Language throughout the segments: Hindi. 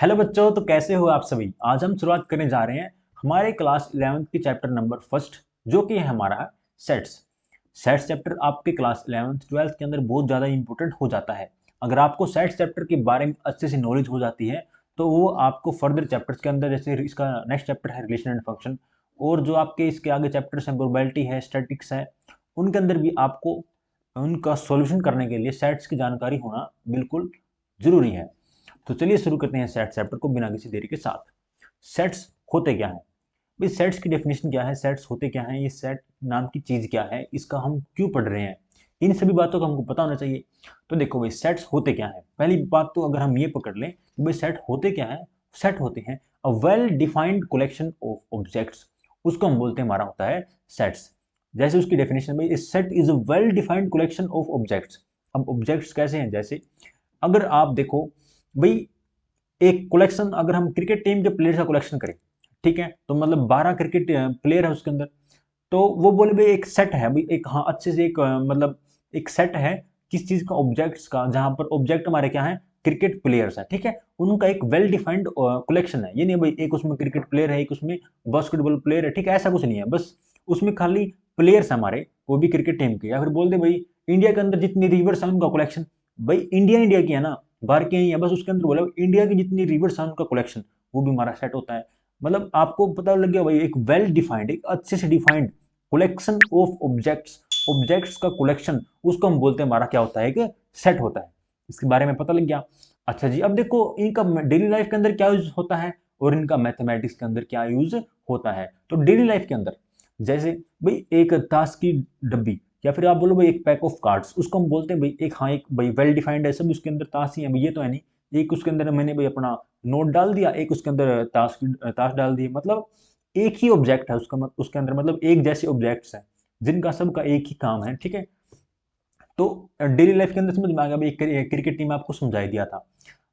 हेलो बच्चों, तो कैसे हो आप सभी। आज हम शुरुआत करने जा रहे हैं हमारे क्लास 11th की चैप्टर नंबर फर्स्ट, जो कि है हमारा सेट्स। सेट्स चैप्टर आपके क्लास 11th 12th के अंदर बहुत ज़्यादा इंपॉर्टेंट हो जाता है। अगर आपको सेट्स चैप्टर के बारे में अच्छे से नॉलेज हो जाती है तो वो आपको फर्दर चैप्टर्स के अंदर, जैसे इसका नेक्स्ट चैप्टर है रिलेशन एंड फंक्शन, और जो आपके इसके आगे चैप्टर्स हैं प्रोबेबिलिटी है, स्टैटिक्स है, उनके अंदर भी आपको उनका सॉल्यूशन करने के लिए सेट्स की जानकारी होना बिल्कुल ज़रूरी है। तो चलिए शुरू करते हैं सेट चैप्टर को बिना किसी देरी के साथ। सेट्स होते क्या हैं भाई? सेट्स की डेफिनेशन क्या है, सेट्स होते क्या हैं, ये सेट नाम की चीज क्या है, इसका हम क्यों पढ़ रहे हैं, इन सभी बातों का हमको पता होना चाहिए। तो देखो भाई, सेट्स होते क्या हैं। पहली बात तो अगर हम ये पकड़ लें कि भाई सेट होते क्या है, सेट होते हैं a well defined collection of objects, उसको हम बोलते हैं, हमारा होता है सेट्स। जैसे उसकी डेफिनेशन में, set is a well defined collection of objects. अब ऑब्जेक्ट्स कैसे हैं, जैसे अगर आप देखो भाई, एक कलेक्शन अगर हम क्रिकेट टीम के प्लेयर का कलेक्शन करें, ठीक है, तो मतलब 12 क्रिकेट प्लेयर है उसके अंदर, तो वो बोले भाई एक सेट है भाई, एक, हाँ, अच्छे से एक मतलब एक सेट है किस चीज का, ऑब्जेक्ट्स का, जहां पर ऑब्जेक्ट हमारे क्या है, क्रिकेट प्लेयर्स है, ठीक है, उनका एक वेल डिफाइंड कलेक्शन है। ये नहीं भाई एक उसमें क्रिकेट प्लेयर है, एक उसमें बास्केटबॉल प्लेयर है, ठीक है, ऐसा कुछ नहीं है, बस उसमें खाली प्लेयर्स हमारे, वो भी क्रिकेट टीम के। या फिर बोल दे भाई इंडिया के अंदर जितनी रिवर्स है उनका कलेक्शन, भाई इंडिया इंडिया की है ना, बाहर की नहीं है, बस उसके अंदर बोला इंडिया की जितनी रिवर्स है उनका कलेक्शन, वो भी हमारा सेट होता है। मतलब आपको पता लग गया भाई, एक वेल डिफाइंड, एक अच्छे से defined collection of objects, objects का कलेक्शन, उसको हम बोलते हैं, हमारा क्या होता है कि सेट होता है। इसके बारे में पता लग गया। अच्छा जी, अब देखो इनका डेली लाइफ के अंदर क्या यूज होता है और इनका मैथमेटिक्स के अंदर क्या यूज होता है। तो डेली लाइफ के अंदर, जैसे भाई एक ताश की डब्बी, या फिर आप बोलो भाई एक पैक ऑफ कार्ड्स, उसको हम बोलते हैं भाई एक, हाँ, एक भाई वेल डिफाइंड है, सब उसके अंदर ताश ही है भाई, ये तो है नहीं एक उसके अंदर मैंने भाई अपना नोट डाल दिया, एक उसके अंदर ताश डाल दी, मतलब एक ही ऑब्जेक्ट है उसका, उसके अंदर मतलब एक जैसे ऑब्जेक्ट्स हैं जिनका सबका एक ही काम है, ठीक है। तो डेली लाइफ के अंदर समझ में आ गया भाई, क्रिकेट टीम आपको समझा ही दिया था।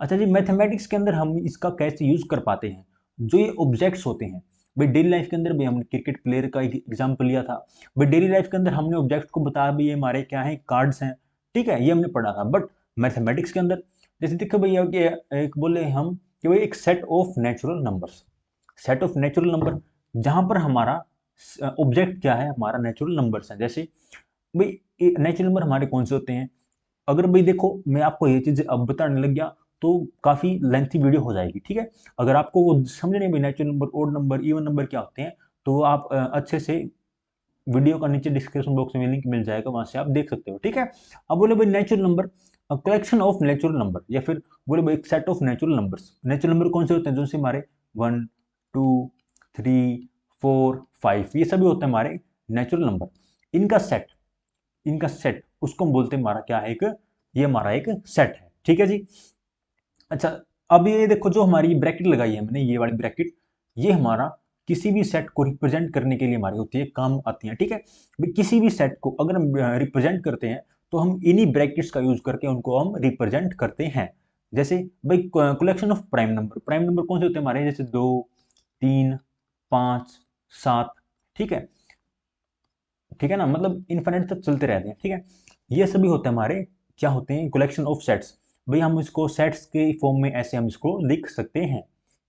अच्छा जी, मैथमेटिक्स के अंदर हम इसका कैसे यूज कर पाते हैं, जो ये ऑब्जेक्ट्स होते हैं भाई डेली लाइफ के अंदर भी, हमने क्रिकेट प्लेयर का एक एग्जाम्पल लिया था भाई, डेली लाइफ के अंदर हमने ऑब्जेक्ट को बताया भाई ये हमारे क्या है, कार्ड्स हैं, ठीक है, ये हमने पढ़ा था। बट मैथमेटिक्स के अंदर जैसे देखो भैया कि एक बोले हम कि भाई एक set of natural numbers, set of natural number, जहां पर हमारा ऑब्जेक्ट क्या है, हमारा नेचुरल नंबर्स है। जैसे भाई नेचुरल नंबर हमारे कौन से होते हैं, अगर भाई देखो मैं आपको ये चीज अब बताने लग गया तो काफी लेंथी वीडियो हो जाएगी, ठीक है। अगर आपको वो समझ नहीं भाई natural number, odd number, even number क्या होते हैं, तो आप अच्छे से वीडियो का नीचे डिस्क्रिप्शन बॉक्स में लिंक मिल जाएगा, वहां से आप देख सकते हो, ठीक है। अब बोले भाई natural number, collection of natural number, या फिर बोले भाई एक set of natural numbers. Natural number कौन से होते हैं, जो से हमारे 1 2 3 4 5, ये सभी होते हैं हमारे नेचुरल नंबर। इनका सेट, इनका सेट उसको हम बोलते हैं हमारा क्या है, एक, ये हमारा एक सेट है, ठीक है जी। अच्छा, अब ये देखो जो हमारी ब्रैकेट लगाई है मैंने, ये वाली ब्रैकेट, ये हमारा किसी भी सेट को रिप्रेजेंट करने के लिए हमारी होती है, काम आती है, ठीक है। भाई किसी भी सेट को अगर हम रिप्रेजेंट करते हैं तो हम इन्हीं ब्रैकेट्स का यूज करके उनको हम रिप्रेजेंट करते हैं। जैसे भाई collection of prime number, prime number कौन से होते हैं हमारे, जैसे 2 3 5 7, ठीक है, ठीक है ना, मतलब इन्फिनिट तक चलते रहते हैं, ठीक है। ये सभी होते हैं हमारे, क्या होते हैं, कलेक्शन ऑफ सेट्स। भाई हम इसको सेट्स के फॉर्म में ऐसे हम इसको लिख सकते हैं।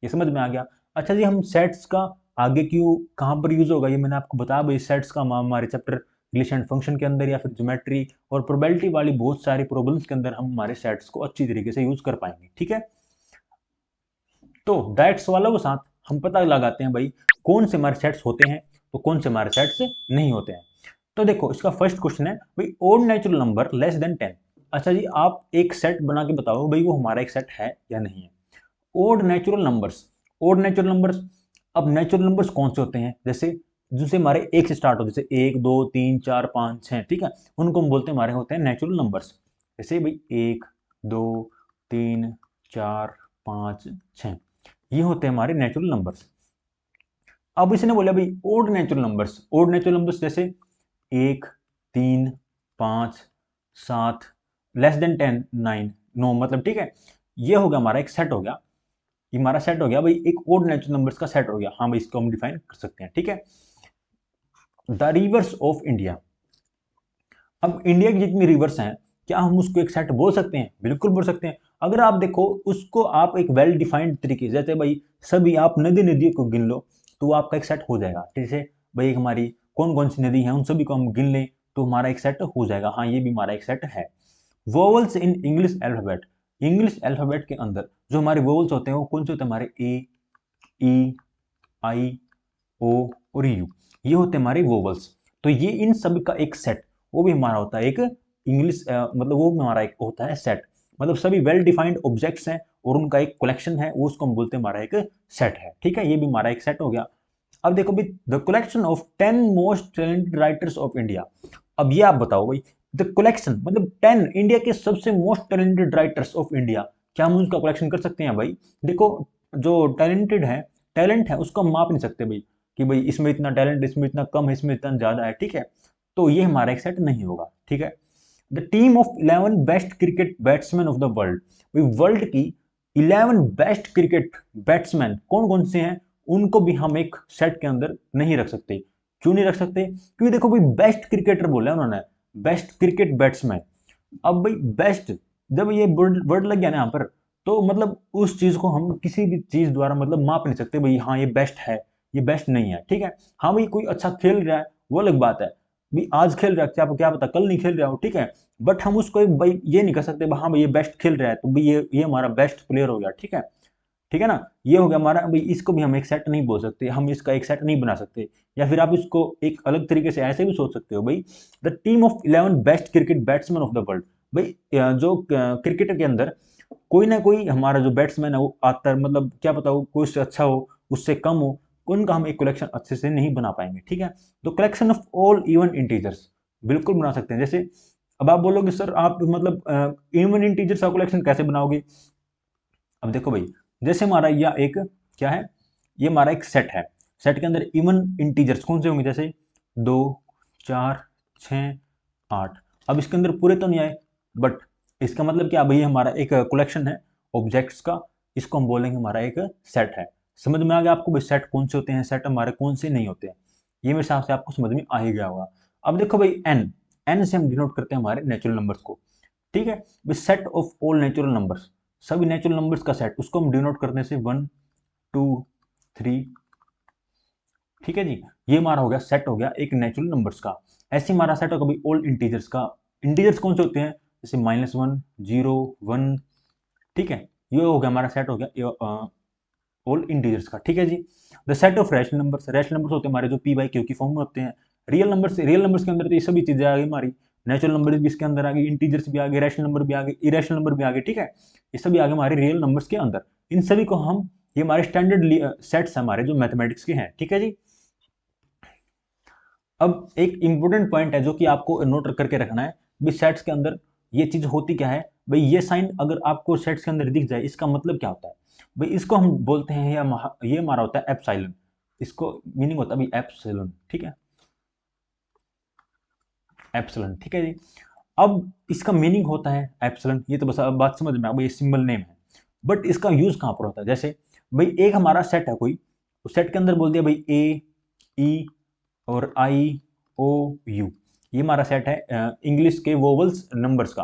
ये समझ में आ गया। अच्छा जी, हम सेट्स का आगे क्यों, कहाँ पर यूज होगा, ये मैंने आपको बताया भाई, सेट्स का हम हमारे चैप्टर रिलेशन फंक्शन के अंदर, या फिर ज्योमेट्री और प्रोबेबिलिटी वाली बहुत सारी प्रॉब्लम्स के अंदर हम हमारे सेट्स को अच्छी तरीके से यूज कर पाएंगे, ठीक है। तो डायरेक्ट्स वालों के साथ हम पता लगाते हैं भाई कौन से हमारे सेट्स होते हैं तो कौन से हमारे सेट्स नहीं होते हैं। तो देखो इसका फर्स्ट क्वेश्चन है भाई, odd natural number less than 10। अच्छा जी, आप एक सेट बना के बताओ भाई वो हमारा एक सेट है या नहीं है। Odd natural numbers, odd natural numbers, अब नेचुरल नंबर्स कौन से होते हैं, जैसे जिनसे हमारे एक से स्टार्ट हो, जैसे 1 2 3 4 5 6, ठीक है, उनको हम बोलते हैं हमारे होते हैं नेचुरल नंबर्स। जैसे भाई 1 2 3 4 5 6, ये होते हैं हमारे नेचुरल नंबर्स। अब इसने बोला भाई odd natural numbers, odd natural numbers जैसे 1 3 5 7, लेस देन 10 9, 9, मतलब ठीक है, ये हो गया हमारा एक सेट हो गया, ये हमारा सेट हो गया भाई, एक ओड नेचुरल नंबर्स का सेट हो गया, हाँ भाई इसको हम डिफाइन कर सकते हैं, ठीक है। द रिवर्स ऑफ इंडिया, अब इंडिया की जितनी रिवर्स हैं, क्या हम उसको एक सेट बोल सकते हैं, बिल्कुल बोल सकते हैं। अगर आप देखो उसको आप एक वेल डिफाइंड तरीके, जैसे भाई सभी आप नदी नदियों को गिन लो तो आपका एक सेट हो जाएगा। जैसे भाई हमारी कौन कौन सी नदी है उन सभी को हम गिन लें तो हमारा एक सेट हो जाएगा। हाँ, ये भी हमारा एक सेट है। Vowels in English alphabet, English alphabet के अंदर जो हमारे वोवल्स होते हैं वो कौन से होते हैं? हमारे ए, ई, आई, ओ और यू, ये होते हैं हमारे वोवल्स। तो ये इन सभी का एक सेट, वो भी हमारा होता है एक इंग्लिश, मतलब वो भी हमारा एक होता है सेट। मतलब सभी वेल डिफाइंड ऑब्जेक्ट्स हैं और उनका एक कलेक्शन है, वो उसको हम बोलते हैं हमारा एक सेट है। ठीक है, ये भी हमारा एक सेट हो गया। अब देखो भाई, the collection of 10 most talented writers of India. अब ये आप बताओ भाई, द कलेक्शन मतलब 10 इंडिया के सबसे most talented writers of India, क्या हम उनका कलेक्शन कर सकते हैं भाई? देखो, जो टैलेंटेड है, टैलेंट है उसको हम माप नहीं सकते भाई कि भाई इसमें इतना टैलेंट, इसमें इतना कम है, इसमें इतना ज्यादा है। ठीक है, तो ये हमारा एक सेट नहीं होगा। ठीक है, the team of 11 best cricket batsman of the world, world की 11 बेस्ट क्रिकेट बैट्समैन कौन कौन से हैं, उनको भी हम एक सेट के अंदर नहीं रख सकते। क्यों नहीं रख सकते? क्योंकि देखो भाई, बेस्ट क्रिकेटर बोला उन्होंने, बेस्ट क्रिकेट बैट्समैन। अब भाई बेस्ट, जब ये वर्ड वर्ड लग गया ना यहाँ पर, तो मतलब उस चीज को हम किसी भी चीज द्वारा मतलब माप नहीं सकते भाई हाँ ये बेस्ट है, ये बेस्ट नहीं है। ठीक है, हाँ भाई कोई अच्छा खेल रहा है वो अलग बात है, भी आज खेल रहा है, क्या क्या पता कल नहीं खेल रहा हो। ठीक है, बट हम उसको एक भाई ये नहीं कर सकते हाँ भाई ये बेस्ट खेल रहा है तो भाई ये हमारा बेस्ट प्लेयर हो गया। ठीक है, ठीक है ना, ये हो गया हमारा। भाई इसको भी हम एक सेट नहीं बोल सकते, हम इसका एक सेट नहीं बना सकते। या फिर आप इसको एक अलग तरीके से ऐसे भी सोच सकते हो भाई, the team of 11 best cricket batsman of the world. भाई जो क्रिकेट के अंदर कोई ना कोई हमारा जो बैट्समैन है वो आता है, मतलब क्या पता हो कोई उससे अच्छा हो, उससे कम हो, उनका हम एक कलेक्शन अच्छे से नहीं बना पाएंगे। ठीक है, तो collection of all even integers बिल्कुल बना सकते हैं। जैसे अब आप बोलोगे सर आप मतलब इवन इंटीजर्स का कलेक्शन कैसे बनाओगे? अब देखो भाई, जैसे हमारा यह एक क्या है, ये हमारा एक सेट है। सेट के अंदर इवन इंटीजर्स कौन से होंगे? जैसे 2, 4, 6, 8। अब इसके अंदर पूरे तो नहीं आए, बट इसका मतलब क्या भाई, हमारा एक कलेक्शन है ऑब्जेक्ट्स का, इसको हम बोलेंगे हमारा एक सेट है। समझ में आ गया आपको भाई सेट कौन से होते हैं, सेट हमारे कौन से नहीं होते हैं? ये मेरे हिसाब से आपको समझ में आ ही गया होगा। अब देखो भाई, एन, एन से हम डिनोट करते हैं हमारे नेचुरल नंबर्स को। ठीक है, set of all natural numbers, सभी नेचुरल नंबर्स का सेट, उसको हम डिनोट करने से 1, 2, 3। ठीक है जी, ये हमारा हो गया सेट, हो गया एक नेचुरल नंबर्स का। ऐसे हमारा सेट होगा भाई ऑल इंटीजर्स का। इंटीजर्स कौन से होते हैं? जैसे -1, 0, 1। ठीक है, ये हो गया हमारा सेट, हो गया ऑल इंटीजर्स का। ठीक है जी, the set of rational numbers, rational numbers होते हैं हमारे जो पी बाई क्यू की फॉर्म में होते हैं। रियल नंबर्स के अंदर तो ये सभी चीजें आ गई हमारी, नेचुरल नंबर भी इसके अंदर आ गई, इंटीजर्स भी आ गए, रैशनल नंबर भी आ गए, इरेशनल नंबर भी आ गए। ठीक है, ये सभी आ गए हमारे रियल नंबर्स के अंदर। इन सभी को हम, ये हमारे स्टैंडर्ड सेट्स हमारे जो मैथमेटिक्स के हैं। ठीक है जी, अब एक इंपॉर्टेंट पॉइंट है जो कि आपको नोट करके रखना है भी, सेट्स के अंदर ये चीज होती क्या है भाई, ये साइन अगर आपको सेट्स के अंदर दिख जाए इसका मतलब क्या होता है भाई, इसको हम बोलते हैं ये हमारा होता है एप्सिलॉन। इसको मीनिंग होता है भाई एप्सिलॉन। ठीक है, एप्सिलॉन। ठीक है जी, अब इसका मीनिंग होता है एप्सिलॉन, ये तो बस अब बात समझ में आ गई, ये सिंबल नेम है। बट इसका यूज कहाँ पर होता है? जैसे भाई एक हमारा सेट है कोई, उस सेट के अंदर बोल दिया भाई ए, ई और आई, ओ, यू, ये हमारा सेट है इंग्लिश के वोवल्स नंबर्स का,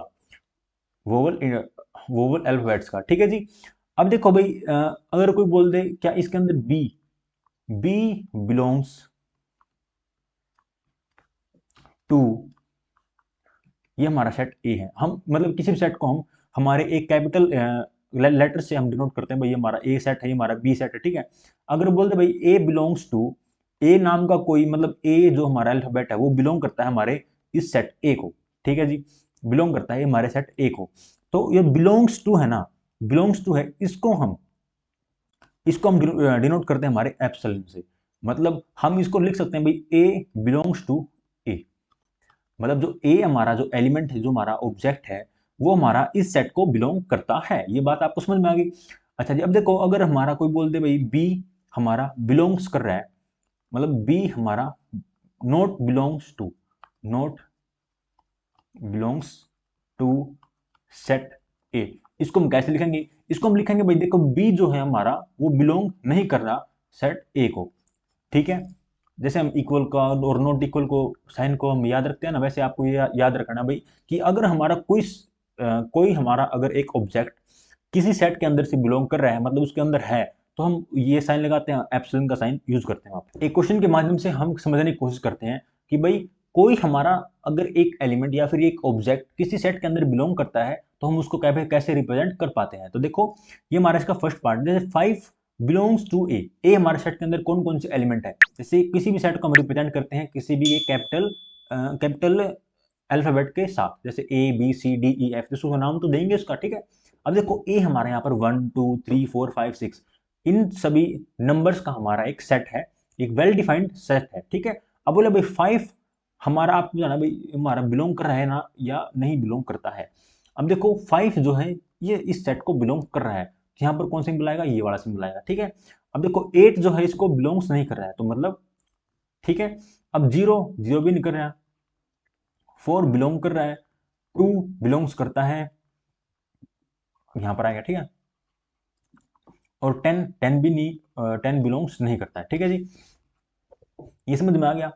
वोवल वोवल अल्फाबेट्स का। ठीक है जी, अब देखो भाई अगर कोई बोल दे क्या इसके अंदर बी, बी बिलोंग्स टू, ये हमारा सेट ए है। हम मतलब किसी भी सेट को हम हमारे एक कैपिटल लेटर से हम डिनोट करते हैं भाई, ये हमारा ए सेट है, ये हमारा बी सेट है। ठीक है, अगर बोल दे भाई ए बिलोंग्स टू, ए नाम का कोई मतलब ए जो हमारा अल्फाबेट है वो बिलोंग करता है हमारे इस सेट ए को। ठीक है जी, बिलोंग करता है हमारे सेट ए को। तो ये बिलोंग्स टू है ना, बिलोंग्स टू है, इसको हम डिनोट करते हैं हमारे एप्सिलॉन से। मतलब हम इसको लिख सकते हैं भाई ए बिलोंग्स टू ए, मतलब जो ए हमारा जो एलिमेंट है, जो हमारा ऑब्जेक्ट है, वो हमारा इस सेट को बिलोंग करता है। ये बात आपको समझ में आ गई? अच्छा जी, अब देखो अगर हमारा कोई बोल दे भाई बी हमारा बिलोंग्स कर रहा है, मतलब बी हमारा not belongs to, not belongs to set A, इसको हम कैसे लिखेंगे? इसको हम लिखेंगे भाई देखो बी जो है हमारा वो बिलोंग नहीं कर रहा सेट ए को। ठीक है, जैसे हम इक्वल का और नॉट इक्वल को साइन को हम याद रखते हैं ना, वैसे आपको ये याद रखना भाई कि अगर हमारा कोई हमारा अगर एक ऑब्जेक्ट किसी सेट के अंदर से बिलोंग कर रहा है, मतलब उसके अंदर है, तो हम ये साइन लगाते हैं, एप्सिलॉन का साइन यूज करते हैं वहाँ पे। एक क्वेश्चन के माध्यम से हम समझने की कोशिश करते हैं कि भाई कोई हमारा अगर एक एलिमेंट या फिर एक ऑब्जेक्ट किसी सेट के अंदर बिलोंग करता है तो हम उसको कैसे रिप्रेजेंट कर पाते हैं। तो देखो ये हमारा इसका फर्स्ट पार्ट, जैसे 5 बिलोंग्स टू ए, ए हमारे सेट के अंदर कौन कौन से एलिमेंट है। जैसे किसी भी सेट को हम रिप्रेजेंट करते हैं किसी भी कैपिटल अल्फाबेट के साथ, जैसे A B C D E F, जिसको नाम तो देंगे उसका, ठीक है। अब देखो ए हमारे यहाँ पर 1 2 3 4 5 6 इन सभी नंबर्स का हमारा एक सेट है, एक वेल डिफाइंड सेट है, ठीक है। अब बोले भाई 5 हमारा, आपको जाना भाई हमारा बिलोंग कर रहा है ना या नहीं बिलोंग करता है। अब देखो 5 जो है ये इस सेट को बिलोंग कर रहा है, तो यहाँ पर कौन सिंबल आएगा, ये वाला सिंबल आएगा, ठीक है। अब देखो 8 जो है इसको बिलोंग्स नहीं कर रहा है, तो मतलब ठीक है। अब 0 0 भी नहीं कर रहा है, 4 बिलोंग कर रहा है, 2 बिलोंग्स करता है, यहां पर आएगा, ठीक है। और 10 भी नहीं, 10 बिलोंग्स नहीं करता है, ठीक है जी। ये समझ में आ गया।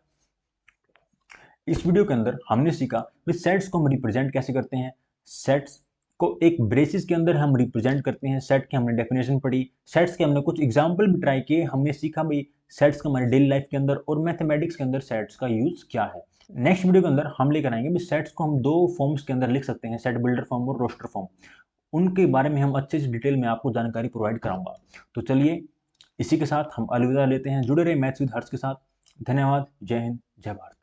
इस वीडियो के अंदर हमने सीखा कि सेट्स को हम रिप्रेजेंट कैसे करते हैं, सेट्स को एक ब्रेसिस के अंदर हम रिप्रेजेंट करते हैं, सेट की हमने डेफिनेशन पढ़ी, सेट्स के हमने कुछ एग्जांपल भी ट्राई किए, हमने सीखा भाई सेट्स का हमारे डेली लाइफ के अंदर और मैथमेटिक्स के अंदर सेट्स का यूज क्या है। नेक्स्ट वीडियो के अंदर हम लेकर आएंगे भी सेट्स को हम 2 फॉर्म्स के अंदर लिख सकते हैं, सेट बिल्डर फॉर्म और रोस्टर फॉर्म। उनके बारे में हम अच्छे से डिटेल में आपको जानकारी प्रोवाइड कराऊंगा। तो चलिए इसी के साथ हम अलविदा लेते हैं, जुड़े रहे मैथ्स विद हर्ष के साथ। धन्यवाद, जय हिंद, जय भारत।